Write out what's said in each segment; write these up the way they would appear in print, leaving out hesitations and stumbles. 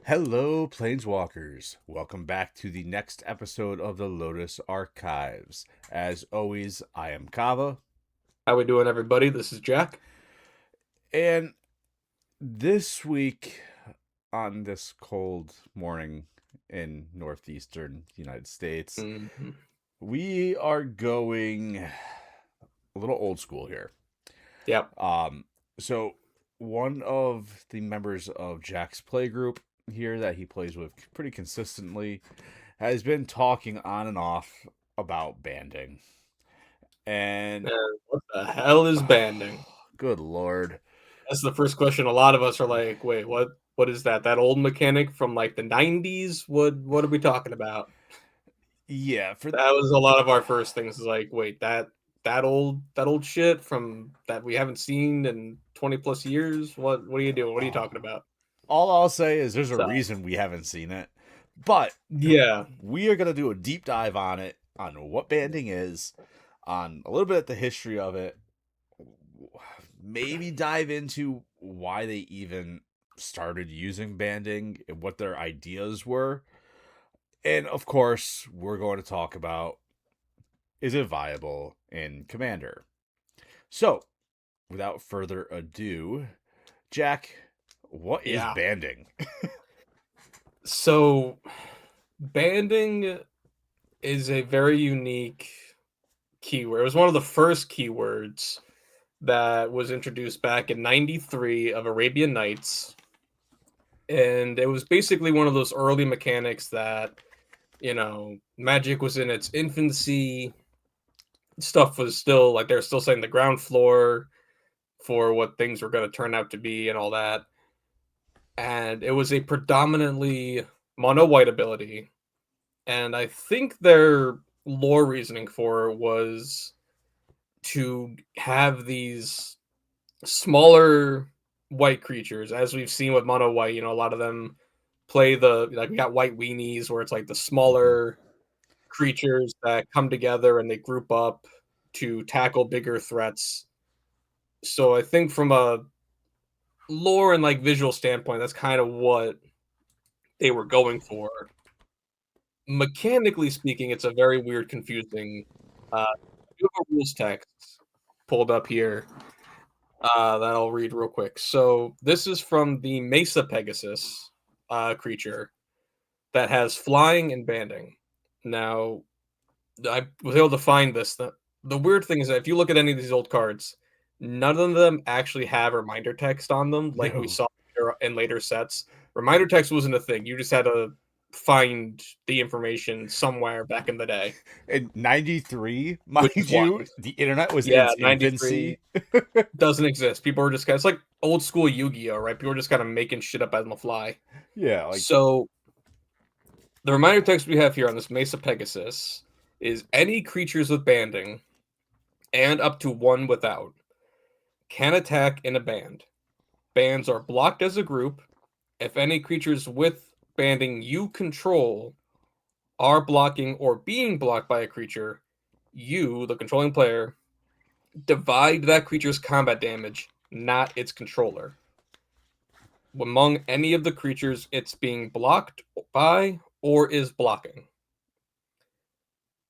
Hello, Planeswalkers. Welcome back to the next episode of the Lotus Archives. As always, I am Kava, How we doing, everybody? This is Jack. and this week, on this cold morning in northeastern United States, Mhm. we are going a little old school here. Yep. Um, so one of the members of Jack's playgroup here that he plays with pretty consistently has been talking on and off about banding. And And what the hell is banding? good lord. That's the first question. A lot of us are like, "Wait, what? What is that? That old mechanic from like the '90s? What are we talking about?" Yeah, for That was a lot of our first things. Is like, wait, that old shit from that we haven't seen in 20 plus years. What are you doing? What are you talking about? all I'll say is there's a So reason we haven't seen it. But yeah, we are going to do a deep dive on it, on what banding is, on a little bit of the history of it, maybe dive into why they even started using banding and what their ideas were. And of course, we're going to talk about, is it viable in Commander? So, without further ado, Jack, what is yeah. banding? So banding is a very unique keyword. It was one of the first keywords that was introduced back in 93 of Arabian Nights. And it was basically one of those early mechanics that, Magic was in its infancy. Stuff was still like they're still setting the ground floor for what things were going to turn out to be and all that. And it was a predominantly mono white ability. And I think their lore reasoning for it was to have these smaller white creatures, as we've seen with mono white. A lot of them play we got white weenies where it's like the Mhm. smaller creatures that come together and they group up to tackle bigger threats. So I think from a lore and like visual standpoint, that's kind of what they were going for. Mechanically speaking, it's a very weird, confusing. I do have a rules text pulled up here that I'll read real quick. So this is from the Mesa Pegasus creature that has flying and banding. Now, I was able to find this. The weird thing is that if you look at any of these old cards, none of them actually have reminder text on them, like we No. saw in later sets. Reminder text wasn't a thing. You just had to find the information somewhere back in the day, In 93, which is mind wild. you, the internet was in Yeah, its 93 infancy. doesn't exist. People were just kind of, it's like old school Yu-Gi-Oh, right? People were just kind of making shit up on the fly. Yeah, like, So the reminder text we have here on this Mesa Pegasus is any creatures with banding and up to one without can attack in a band. Bands are blocked as a group. If any creatures with banding you control are blocking or being blocked by a creature, you, the controlling player, divide that creature's combat damage, not its controller, among any of the creatures it's being blocked by or is blocking.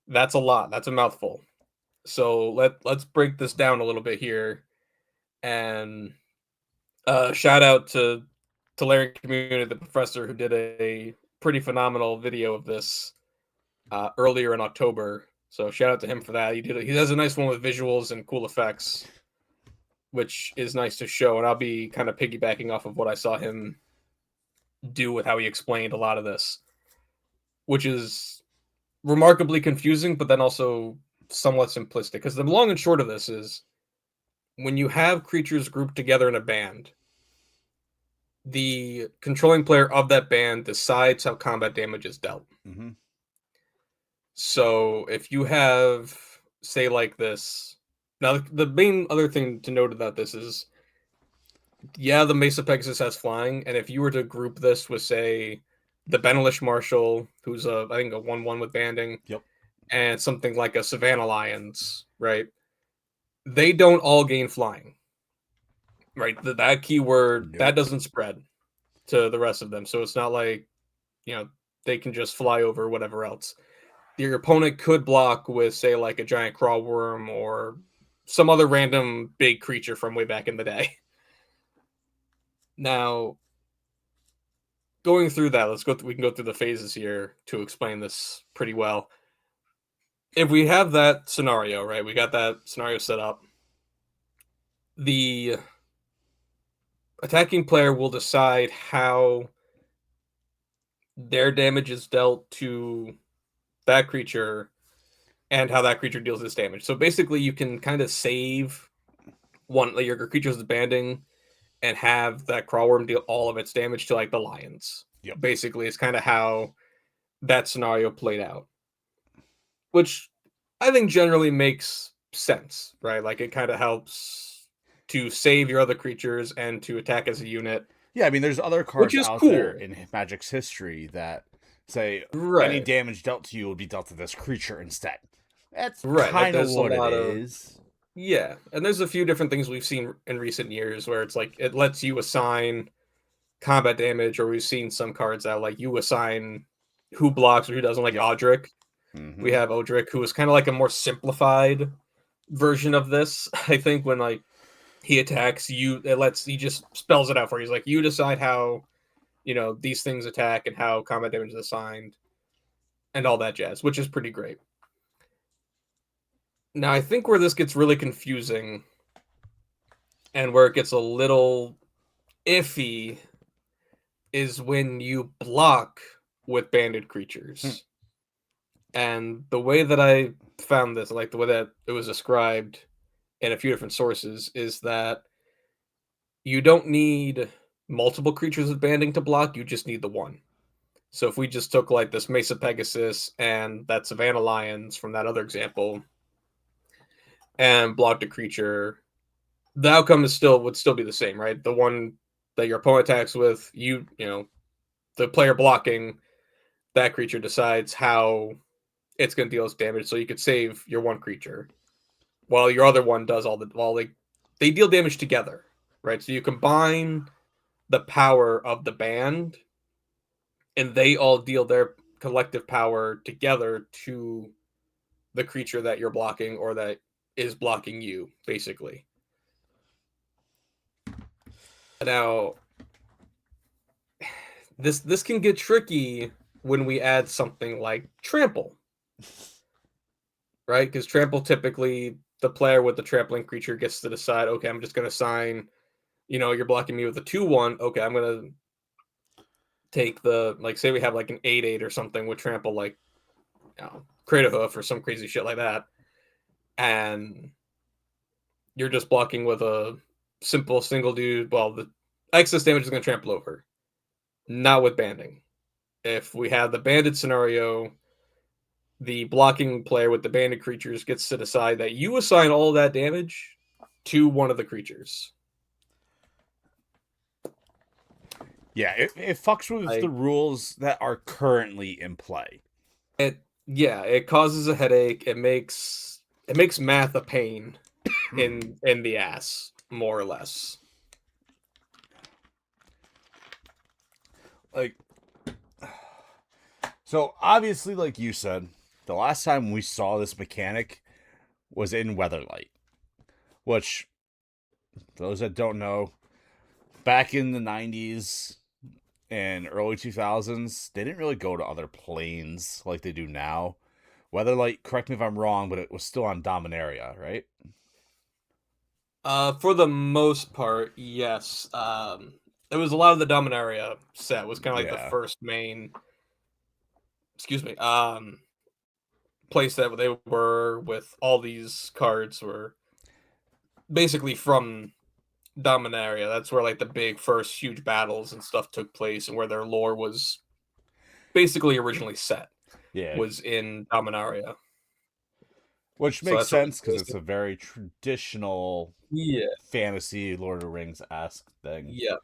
That's a lot. That's a mouthful. So let's break this down a little bit here. And shout out to Larry Community, the professor, who did a pretty phenomenal video of this earlier in October. So shout out to him for that. He does a nice one with visuals and cool effects, which is nice to show. And I'll be kind of piggybacking off of what I saw him do with how he explained a lot of this, which is remarkably confusing, but then also somewhat simplistic. Because the long and short of this is when you have creatures grouped together in a band, the controlling player of that band decides how combat damage is dealt. mhm. So if you have, say, like this. Now, the main other thing to note about this is, yeah, the Mesa Pegasus has flying, and if you were to group this with, say, the Benelish Marshal, who's I think a 1/1 with banding, Yep. and something like a Savannah Lions, right? They don't all gain flying, right? That keyword that Nope. doesn't spread. to the rest of them. So it's not like, you know, they can just fly over whatever else. Your opponent could block with, say, like a giant crawl worm or some other random big creature from way back in the day. Now, going through that, we can go through the phases here to explain this pretty well. If we have that scenario, right, we got that scenario set up. The attacking player will decide how their damage is dealt to that creature and how that creature deals its damage. So basically, you can kind of save one like your creature's banding and have that crawworm deal all of its damage to like the lions. Yep. Basically, it's kind of how that scenario played out, which I think generally makes sense, right? Like it kind of helps to save your other creatures and to attack as a unit, Yeah, I mean, there's other which cards is out there cool, in Magic's history that say any right? damage dealt to you will be dealt to this creature instead. That's Right. Like kind of there's a what it lot of is. yeah, and there's a few different things we've seen in recent years where it's like it lets you assign combat damage, or we've seen some cards that like you assign who blocks or who doesn't, like Yep. Audric. We Mm-hmm. have Odric, who is kind of like a more simplified version of this. I think when like he attacks you, he just spells it out for you. He's like, you decide how these things attack and how combat damage is assigned and all that jazz, which is pretty great. Now I think where this gets really confusing and where it gets a little iffy is when you block with banded Hmm. creatures. And the way that I found this, like the way that it was described in a few different sources, is that you don't need multiple creatures with banding to block, you just need the one. So if we just took like this Mesa Pegasus and that Savannah Lions from that other example and blocked a creature, the outcome would still be the same, right? The one that your opponent attacks with, the player blocking that creature decides how it's going to deal its damage, so you could save your one creature while your other one does all the while they deal damage together, right? So you combine the power of the band, and they all deal their collective power together to the creature that you're blocking or that is blocking you, basically. Now, this can get tricky when we add something like trample, right? Because trample, typically the player with the trampling creature gets to decide, okay, I'm just going to assign, you're blocking me with a 2/1. Okay, I'm going to take like, say we have like an 8/8 or something with trample, like, Crater Hoof or some crazy shit like that. And you're just blocking with a simple single dude. Well, the excess damage is going to trample over, not with banding. If we have the banded scenario, the blocking player with the banded creatures gets to decide that you assign all that damage to one of the creatures. Yeah, it fucks with the Like rules that are currently in play. yeah, it causes a headache. It makes math a pain in the ass, more or less. Like, so obviously, like you said, the last time we saw this mechanic was in Weatherlight, which, those that don't know, back in the 90s and early 2000s, they didn't really go to other planes like they do now. Weatherlight, correct me if I'm wrong, but it was still on Dominaria, right? For the most part, yes. It was a lot of the Dominaria set was kind of like the Yeah. first main, excuse me, place that they were with all these cards were basically from Dominaria. That's where like the big first huge battles and stuff took place, and where their lore was basically originally set Yeah. was in Dominaria. Which So makes that's where sense because it's basically, a very traditional yeah, fantasy Lord of the Rings esque thing. yeah.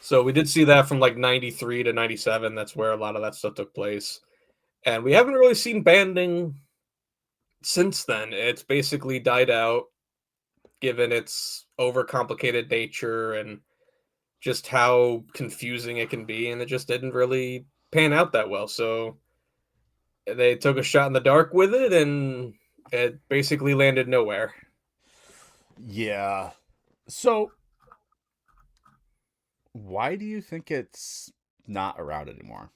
So we did see that from like 93 to 97. That's where a lot of that stuff took place. And we haven't really seen banding since then. It's basically died out given its overcomplicated nature and just how confusing it can be, and it just didn't really pan out that well. So they took a shot in the dark with it, and it basically landed nowhere. Yeah. So, why do you think it's not around anymore?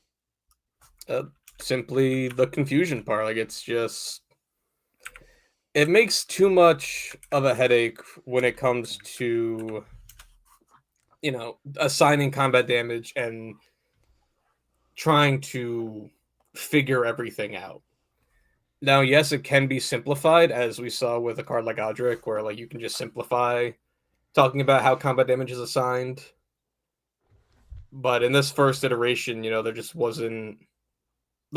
Uh, Simply the confusion part. Like it's just it makes too much of a headache when it comes to assigning combat damage and trying to figure everything out. Now, yes, it can be simplified, as we saw with a card like Odric, where like you can just simplify talking about how combat damage is assigned. But in this first iteration, there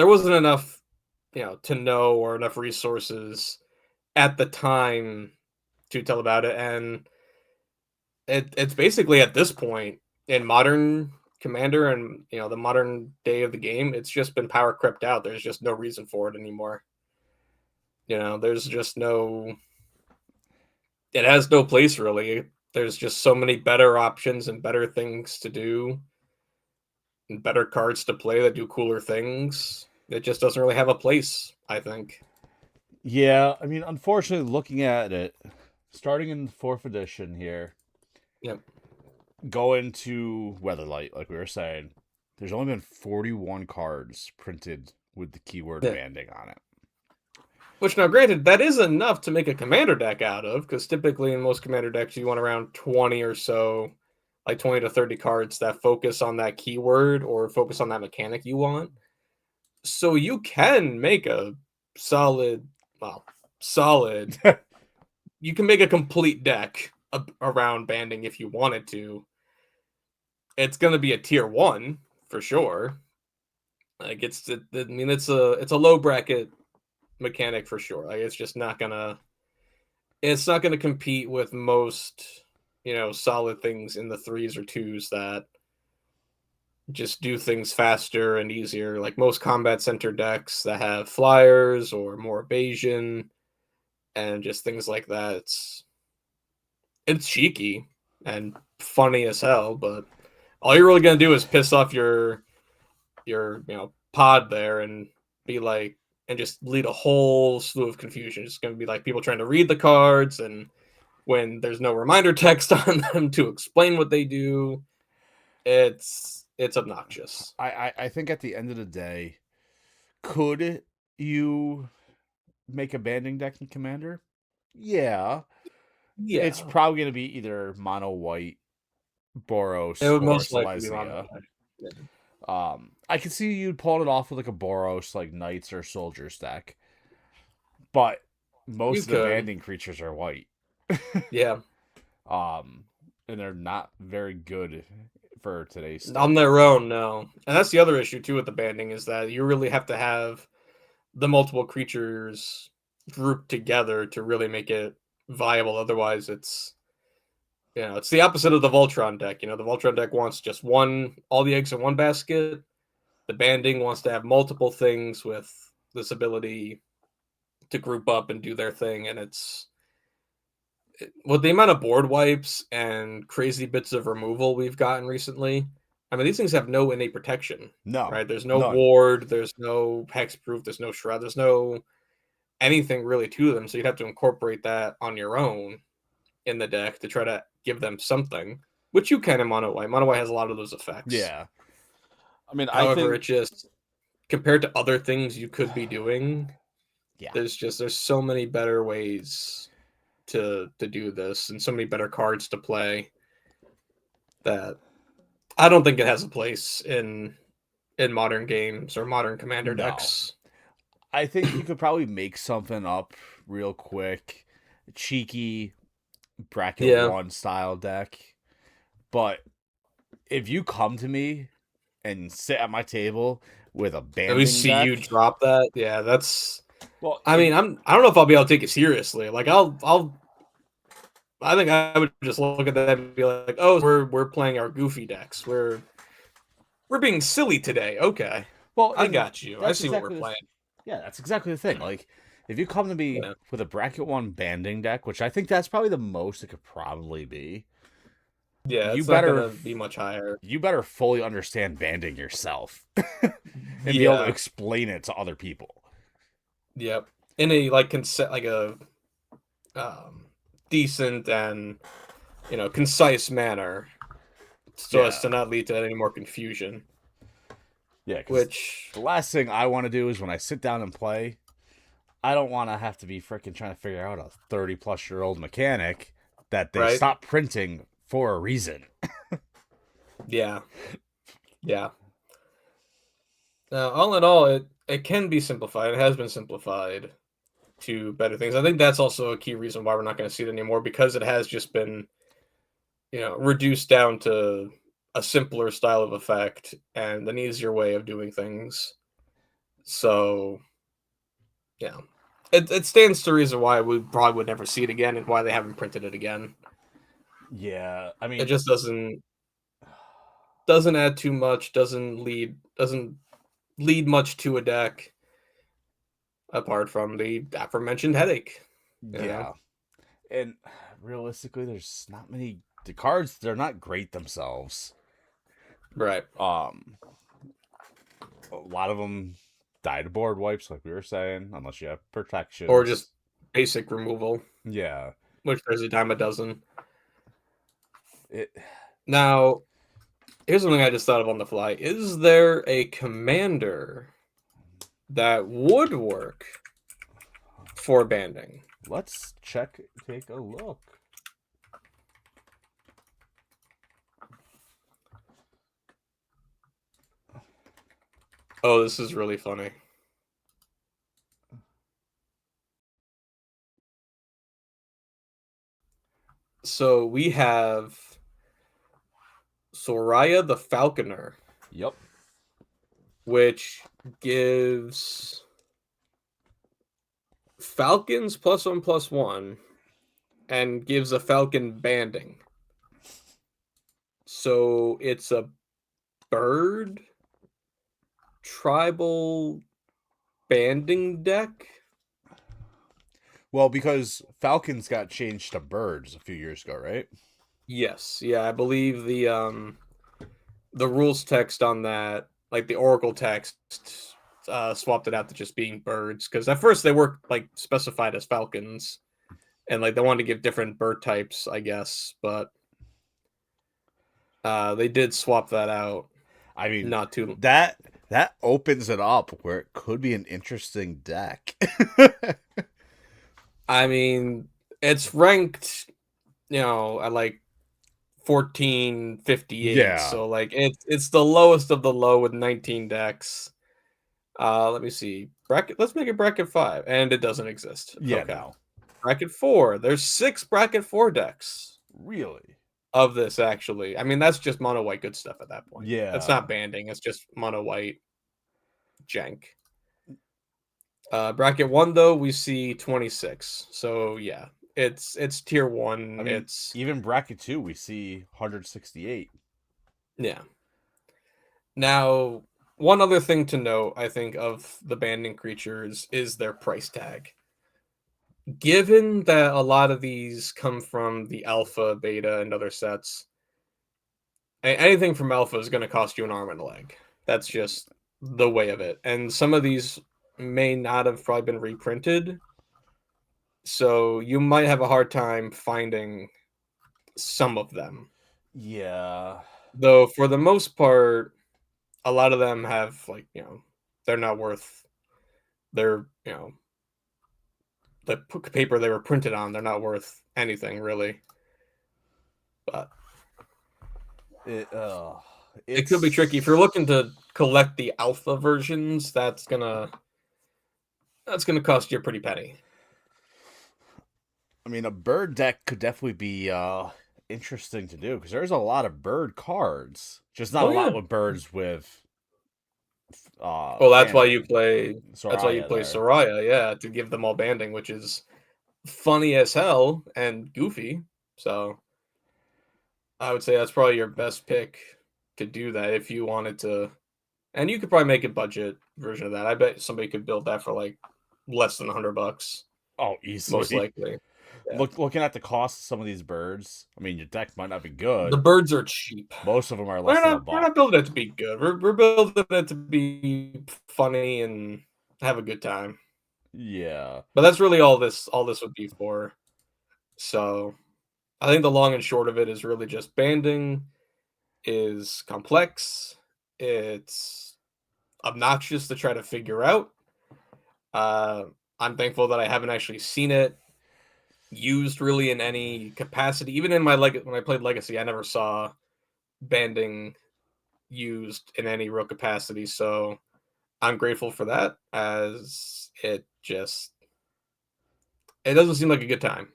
wasn't enough, to know, or enough resources at the time to tell about it, and it's basically at this point in modern Commander and the modern day of the game, it's just been power crept out. There's just no reason for it anymore. There's just no. It has no place really. There's just so many better options and better things to do and better cards to play that do cooler things. It just doesn't really have a place, I think. Yeah, I mean, unfortunately, looking at it, starting in the fourth edition here, Yep. going to Weatherlight, like we were saying, there's only been 41 cards printed with the keyword Yeah. banding on it. Which now, granted, that is enough to make a commander deck out of, because typically in most commander decks you want around 20 or so, like 20 to 30 cards that focus on that keyword or focus on that mechanic you want. So you can make a solid, well, solid. You can make a complete deck around banding if you wanted to. It's going to be a tier one for sure. Like I mean, it's a low bracket mechanic for sure. Like it's not gonna compete with most solid things in the threes or twos that just do things faster and easier. Like most combat center decks that have flyers or more evasion and just things like that. It's cheeky and funny as hell, but all you're really gonna do is piss off your pod there and be like and just lead a whole slew of confusion. It's gonna be like people trying to read the cards, and when there's no reminder text on them to explain what they do, it's obnoxious. I think at the end of the day, could you make a banding deck in Commander? Yeah. It's Yeah, probably going to be either mono white, it Boros, would or most likely be mono Silesia. black. Yeah. I could see you pulling it off with like a Boros, like Knights or Soldiers deck, but most You of the could, banding creatures are white. yeah, um, and they're not very good for today's on standard. their own, no. And that's the other issue too with the banding is that you really have to have the multiple creatures grouped together to really make it viable. Otherwise, it's the opposite of the Voltron deck. The Voltron deck wants just all the eggs in one basket. The banding wants to have multiple things with this ability to group up and do their thing, and with the amount of board wipes and crazy bits of removal we've gotten recently. I mean, these things have no innate protection, No, right? There's no none. ward, there's no hexproof, there's no shroud, there's no anything really to them. So you'd have to incorporate that on your own in the deck to try to give them something, which you can in Mono White. Mono White has a lot of those effects. Yeah, I mean, I However, think it just compared to other things you could be doing, yeah, there's so many better ways to do this and so many better cards to play that I don't think it has a place in modern games or modern commander no. decks. I think you could probably make something up real quick, cheeky bracket Yeah. one style deck. But if you come to me and sit at my table with a At least banding see you deck, drop that. Yeah, that's well, I if mean, I don't know if I'll be able to take it seriously. Like I think I would just look at that and be like, "Oh, we're playing our goofy decks. We're being silly today." Okay. well, I and got you. I that's see what we're exactly playing. yeah, that's exactly the thing. Like, if you come to me Yeah. with a bracket one banding deck, which I think that's probably the most it could probably be, Yeah, you it's not better gonna be much higher. you better fully understand banding yourself and be able to Yeah. explain it to other people. Yep. In a like like a um, decent and concise manner, so as Yeah. to not lead to any more confusion. Yeah, because Which, the last thing I want to do is when I sit down and play, I don't want to have to be freaking trying to figure out a 30-plus-year-old mechanic that they right? stopped printing for a reason. Yeah, yeah. Now, all in all, it can be simplified. It has been simplified to better things. I think that's also a key reason why we're not going to see it anymore, because it has just been reduced down to a simpler style of effect and an easier way of doing things. So yeah, it stands to reason why we probably would never see it again, and why they haven't printed it again. Yeah, I It mean, just doesn't add too much, doesn't lead much to a deck apart from the aforementioned headache. You know, yeah. And realistically, there's not many the cards. They're not great themselves. right? Um, a lot of them die to board wipes, like we were saying, unless you have Or just protections. basic removal, Yeah, which there's a dime a dozen. it. Now, here's something I just thought of on the fly. Is there a commander that would work for banding? Let's check. Take a look. Oh, this is really funny. So we have Soraya the Falconer, Yep. which gives Falcons +1/+1 and gives a Falcon banding. So it's a bird tribal banding deck. Well, because Falcons got changed to birds a few years ago, right? Yes, yeah, I believe the rules text on that, like the Oracle text, swapped it out to just being birds, because at first they were like specified as falcons, and like they wanted to give different bird types, I guess, but they did swap that out. I mean, Not too. that that opens it up where it could be an interesting deck. I mean, it's ranked, at like 1458, Yeah. so like it's the lowest of the low with 19 decks. Let me see. Bracket. Let's make it bracket 5, and it doesn't exist. Yeah, Okay. no. Bracket 4. There's 6 bracket 4 decks Really? of this, actually. I mean, that's just mono white good stuff at that point. It's Yeah. not banding, it's just mono white jank. Bracket 1, though, we see 26. So yeah, it's tier I 1. mean, It's even bracket 2 we see 168. Yeah. Now, one other thing to note, I think, of the banding creatures is their price tag. Given that a lot of these come from the alpha, beta, and other sets, anything from alpha is going to cost you an arm and a leg. That's just the way of it. And some of these may not have probably been reprinted, so you might have a hard time finding some of them. Yeah. Though for the most part, a lot of them have they're not worth their the paper they were printed on. They're not worth anything really. But It it could be tricky if you're it's looking to collect the alpha versions. That's gonna cost you a pretty penny. I mean, a bird deck could definitely be interesting to do because there's a lot of bird cards. Just not a Oh lot yeah. with birds with Well, that's why you banding. play. That's why you Soraya play there. Soraya, yeah, to give them all banding, which is funny as hell and goofy. So I would say that's probably your best pick to do that if you wanted to. And you could probably make a budget version of that. I bet somebody could build that for like less than $100, Oh, most easily. likely. Yeah. looking at the cost of some of these birds, I mean, your deck might not be The good. birds are cheap. Most of them are less We're than a not we're not buck. building it to be good. We're building it to be funny and have a good time. Yeah, But that's really all this would be for. So I think the long and short of it is really just banding is complex. It's obnoxious to try to figure out. Uh, I'm thankful that I haven't actually seen it used really in any capacity. Even in my when I played Legacy, I never saw banding used in any real capacity. So I'm grateful for that, as it doesn't seem like a good time.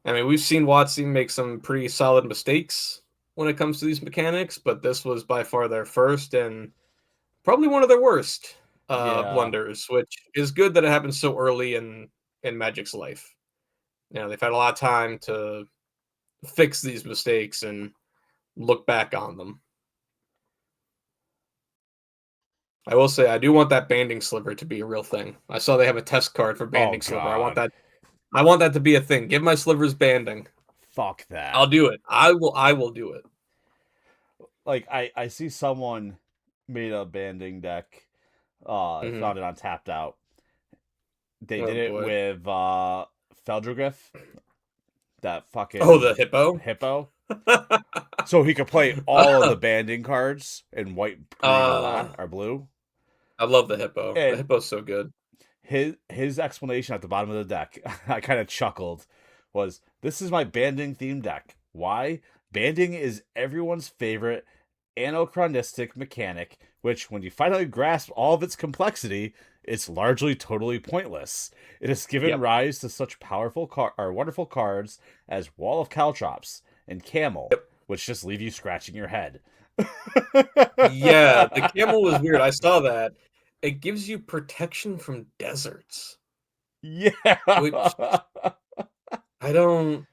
I mean, we've seen Watsy make some pretty solid mistakes when it comes to these mechanics, but this was by far their first and probably one of their worst yeah. blunders, which is good that it happened so early in Magic's life. They've had a lot of time to fix these mistakes and look back on them. I will say I do want that banding sliver to be a real thing. I saw they have a test card for Oh banding sliver. I want God, that. I want that to be a thing. Give my slivers banding. fuck I'll that. do it. I will do it. Like I see someone made a banding deck. Hmm. Found it on Tapped Out. They Oh did it boy. with Feldregriff, that Oh, the fucking hippo. hippo. So he could play all of the banding cards in white, green, or uh, black or blue. I love the hippo. The And hippo's so good. his explanation at the bottom of the deck, I kind of chuckled, was this is my banding theme deck. Why? Banding is everyone's favorite anachronistic mechanic, which, when you finally grasp all of its complexity, it's largely totally pointless. It has given Yep. rise to such or wonderful cards as Wall of Caltrops and Camel, which just leave you scratching your head. Yeah, the camel was weird. I saw that. It gives you protection from deserts, which Yeah. I don't.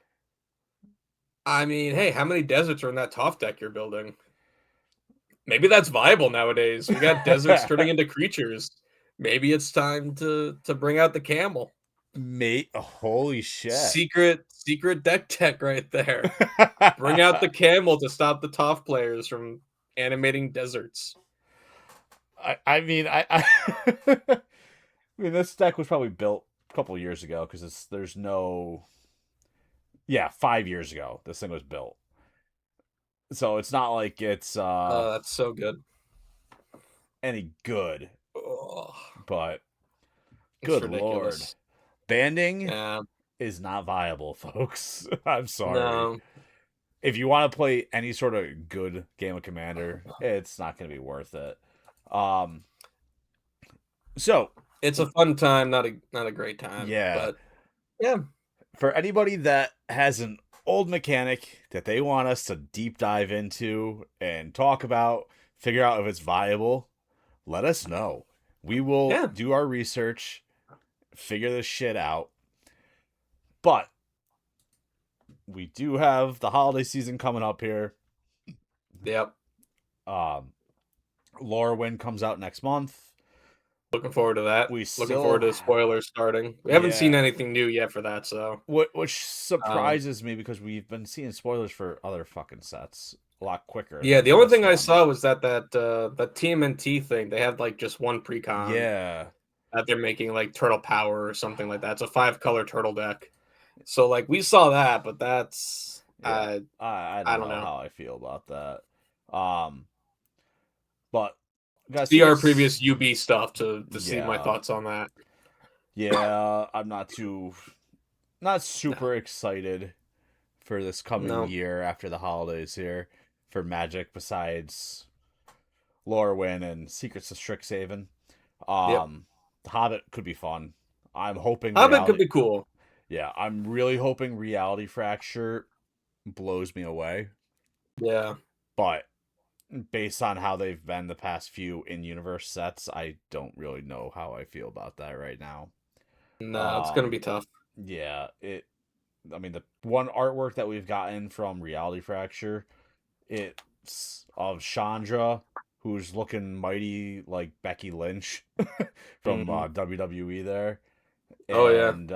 I mean, hey, how many deserts are in that Toph deck you're building? Maybe that's viable nowadays. We got deserts turning into creatures. Maybe it's time to bring out the camel. Mate, holy shit. Secret deck right there. Bring out the camel to stop the Toph players from animating deserts. I mean, I mean, this deck was probably built a couple years ago because there's no, yeah, 5 years ago this thing was built, so it's not like it's Oh, that's so good. any good. Oh, But it's good lord, ridiculous. banding Yeah. is not viable, folks. I'm sorry. No, If you want to play any sort of good game of Commander, it's not going to be worth it. Um, so it's a fun time, not a great time, yeah, but yeah, for anybody that has an old mechanic that they want us to deep dive into and talk about, figure out if it's viable, let us know. We will yeah, do our research, figure this shit out. But we do have the holiday season coming up here. yep. Um, Lorwyn comes out next month. Looking forward to that. We Looking forward still, to spoilers starting. We haven't seen yeah, anything new yet for that, so which um, surprises me because we've been seeing spoilers for other fucking sets a lot quicker yeah. than The only this thing I one. saw was that TMNT thing. They had like just one precon Yeah, that they're making like Turtle Power or something like that. It's a 5-color turtle deck. So like we saw that, but that's yeah. I I don't don't know know. how I feel about that. But gotta See see our us. previous UB stuff to see my Yeah, thoughts on that. yeah. I'm not No, super excited for this coming no, year after the holidays here for Magic. Besides Lorwyn and Secrets of Strixhaven, yep. the Hobbit could be fun. I'm hoping Hobbit could reality. be cool. Yeah, I'm really hoping Reality Fracture blows me away. Yeah. But based on how they've been the past few in-universe sets, I don't really know how I feel about that right now. No, it's gonna Um, be tough. yeah, I mean, the one artwork that we've gotten from Reality Fracture, it's of Chandra, who's looking mighty like Becky Lynch from Mhm. WWE there. Oh yeah. and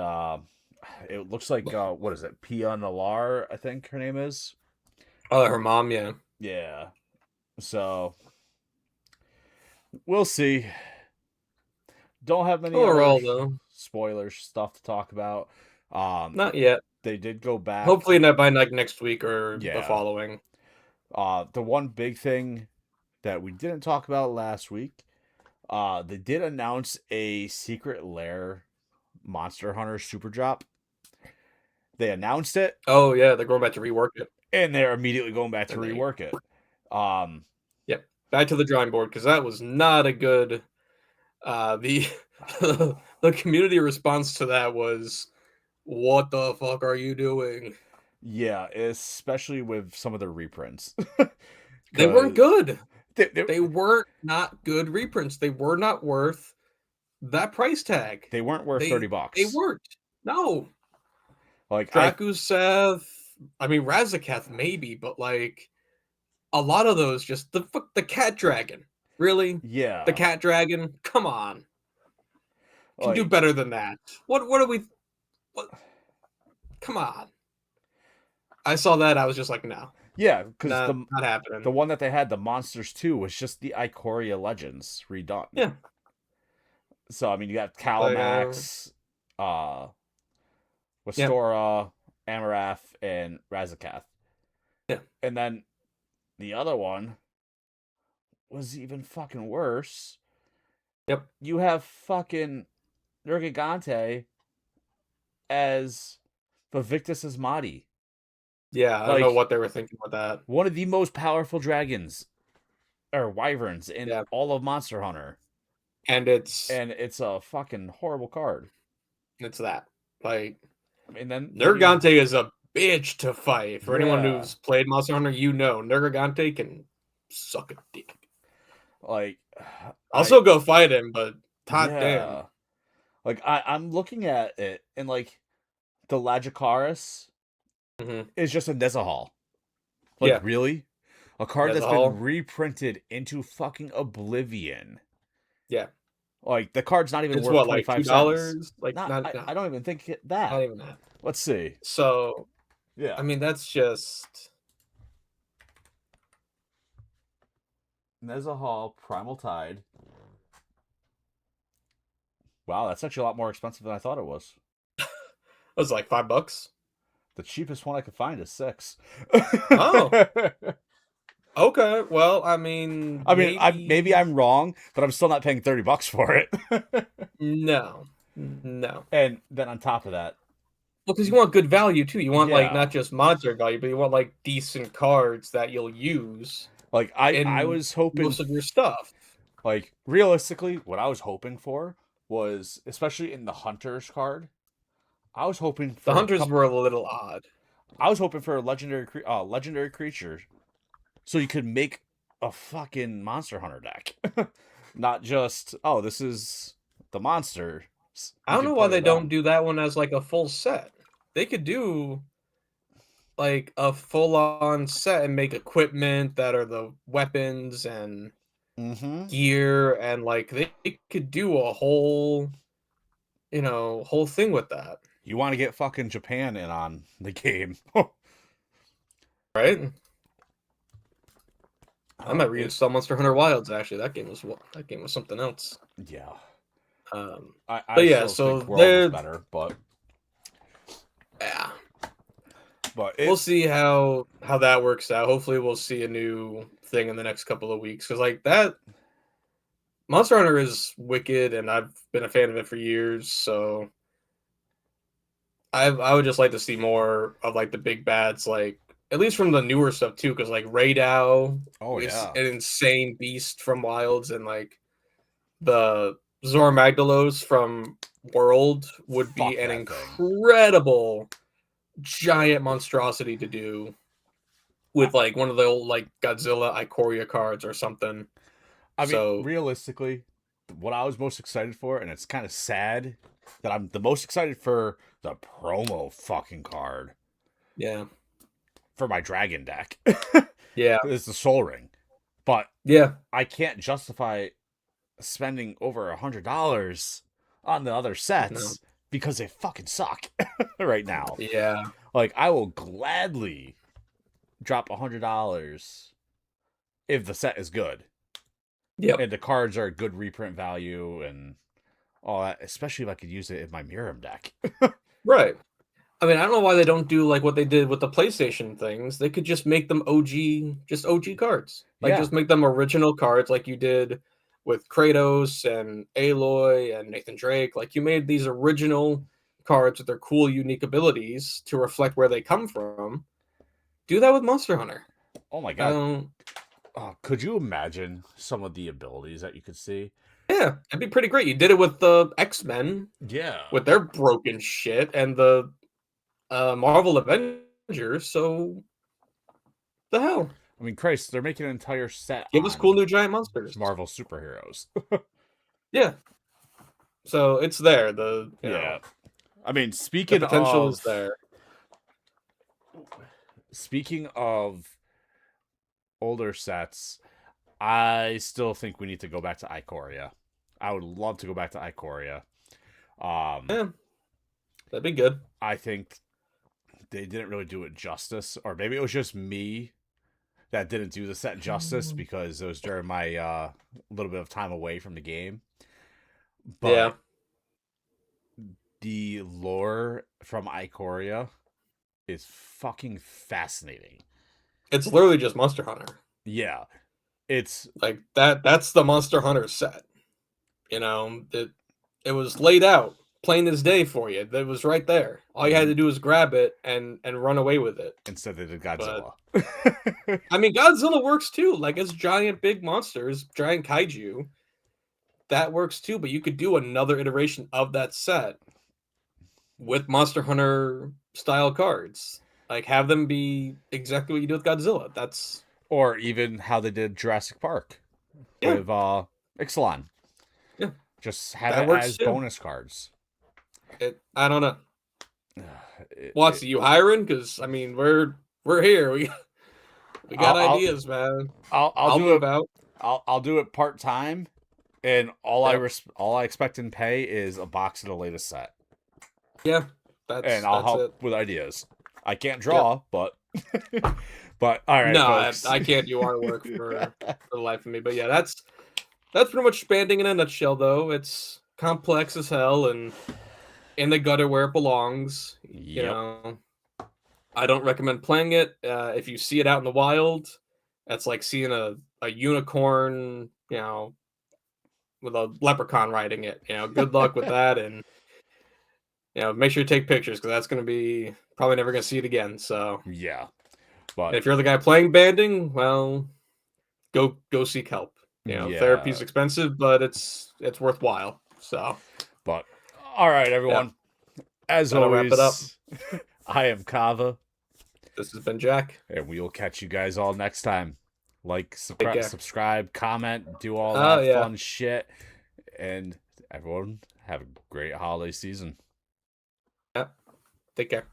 it looks like what is it? Pia Nalar, I think her name is. Oh, her mom. Yeah. Yeah. So we'll see. Don't have many other Overall, though, spoiler stuff to talk about. Um, not yet. they did go back Hopefully, to not by like next week or the yeah. following. The one big thing that we didn't talk about last week, they did announce a secret lair Monster Hunter Super Drop. They announced it, Oh yeah, they're going back to rework it, and they're immediately going back to and they rework it. Um, yep, back to the drawing board because that was not a good. The the community response to that was, "What the fuck are you doing?" yeah, especially with some of the reprints, They weren't because good. they, They weren't not good reprints. They were not worth that price tag. they weren't worth 30 They bucks. weren't. No, Like I Drakuseth. I mean Razaketh maybe, but like a lot of those just the cat dragon. Really? The yeah, cat dragon? Come on. Can do like better than that. What are we what come on. I saw that, I was just like, no. yeah, because Not the happening. one that they had, the Monsters 2, was just the Ikoria Legends redone. Yeah. So I mean, you got Like Calmax, uh, yeah, Wastora, Amarath, and Razakath, yeah. and then the other one was even fucking worse. Yep. You have fucking Nergigante as Vivictus Asmati, Yeah, I don't know like what they were thinking with that. one of the most powerful dragons or wyverns in Yeah. all of Monster Hunter, And and it's a fucking horrible card. it's that. Like And then you Nergigante is a bitch to fight. For anyone yeah, who's played Monster Hunter, you know Nergigante can suck a dick. like I Also go fight him, but hot damn. yeah, like I'm looking at it and like the Lagicaris Hmm. is just a Nezahal. Like Yeah. really, a card As that's a been whole. reprinted into fucking oblivion. Yeah. Like the card's not even It's worth what, like 25 cents. $2? Like Not not no, I don't even think not that. even that. Let's see. So I Yeah, mean that's just Nezahal Primal Tide. Wow, that's actually a lot more expensive than I thought it was. it was like $5. The cheapest one I could find is 6. Oh, okay. Well, I mean, I mean, maybe maybe I'm wrong, but I'm still not paying 30 bucks for it. no. No. And then on top of that, Well, because you want good value too. You want like yeah, not just monetary value, but you want like decent cards that you'll use like I in was hoping most of your stuff. like realistically what I was hoping for was especially in the hunters card, I was hoping The for a hunters couple were a little odd. I was hoping for a legendary creature so you could make a fucking monster hunter deck. Not just, oh, this is the monster. I You don't can know why play they with don't them. do that one as like a full set. They could do like a full on set and make equipment that are the weapons and Mm-hmm. gear and like they could do a whole whole thing with that, You want to get fucking Japan in on the game. right? I might It, reinstall Monster Hunter Wilds. Actually, that game was something else. yeah. Um, I but yeah, still so think World is there, better, yeah, but we'll it see how that works out. Hopefully, we'll see a new thing in the next couple of weeks because like that Monster Hunter is wicked, and I've been a fan of it for years. So I would just like to see more of like the big bads, like at least from the newer stuff too, because like Raidao oh is yeah. an insane beast from Wilds, and like the Zora Magdalos from World would be Fuck an that thing. incredible giant monstrosity to do I, with like one of the old like Godzilla Ikoria cards or something. I mean, So realistically, what I was most excited for, and it's kind of sad that I'm the most excited for the promo fucking card yeah, for my dragon deck. yeah, Is the Soul Ring, but yeah, I can't justify spending over $100 on the other no, sets because they fucking suck right now. Yeah. Like, I will gladly drop $100 if the set is good Yep. and the cards are good reprint value and all that, especially if I could use it in my Miram deck. Right. I mean, I don't know why they don't do like what they did with the PlayStation things. They could just make them OG, just OG cards. Like Yeah. just make them original cards like you did with Kratos and Aloy and Nathan Drake. Like you made these original cards with their cool, unique abilities to reflect where they come from. Do that with Monster Hunter. Oh my I god. don't. Could you imagine some of the abilities that you could see? Yeah, it'd be pretty great. You did it with the X-Men Yeah. with their broken shit and the Marvel Avengers. So the hell, I mean, Christ, they're making an entire set give us cool on new giant monsters. Marvel superheroes. Yeah, so it's there. Yeah. I mean, The potential is there. speaking of older sets, I still think we need to go back to Ikoria. I would love to go back to Ikoria. Yeah, that'd be good. I think they didn't really do it justice, or maybe it was just me that didn't do the set justice because it was during my little bit of time away from the game. Yeah, But the lore from Ikoria is fucking fascinating. it's literally just Monster Hunter. Yeah, it's Like that's the Monster Hunter set. You know, it was laid out plain as day for you. It was right there. All you had to do was grab it and run away with it. instead they did But Godzilla. I mean, Godzilla works too. Like it's giant, big monsters, giant kaiju. That works too. But you could do another iteration of that set with Monster Hunter style cards. Like have them be exactly what you do with Godzilla. That's Or even how they did Jurassic Park yeah, with Ixalan. yeah. Just have That it works as too. bonus cards. I don't know. It, Watts, it, you hiring? Because I mean, we're here. We got I'll, ideas, man. I'll I'll do move it. out. I'll do it part time, and Yep. all I expect in pay is a box of the latest set, Yeah. and I'll That's help it. with ideas. I can't Yep. draw, but all right, No, folks. I can't do artwork for the life of me. But yeah, that's pretty much Banding in a nutshell. Though it's complex as hell and in the gutter where it belongs. You Yep. know, I don't recommend playing it. If you see it out in the wild, that's like seeing a unicorn. You know, with a leprechaun riding it. You know, good luck with that, and make sure you take pictures because that's going to be probably never going to see it again. So, Yeah, and but if you're the guy playing banding, well, go seek help. yeah, Therapy's expensive, but it's worthwhile. So, but all right, yeah, everyone. As that'll wrap it up. always, I am Kava, This has been Jack. and we will catch you guys all next time. Like, Take care. subscribe, comment, do all Oh that yeah, fun shit, and everyone have a great holiday season. yeah. Take care.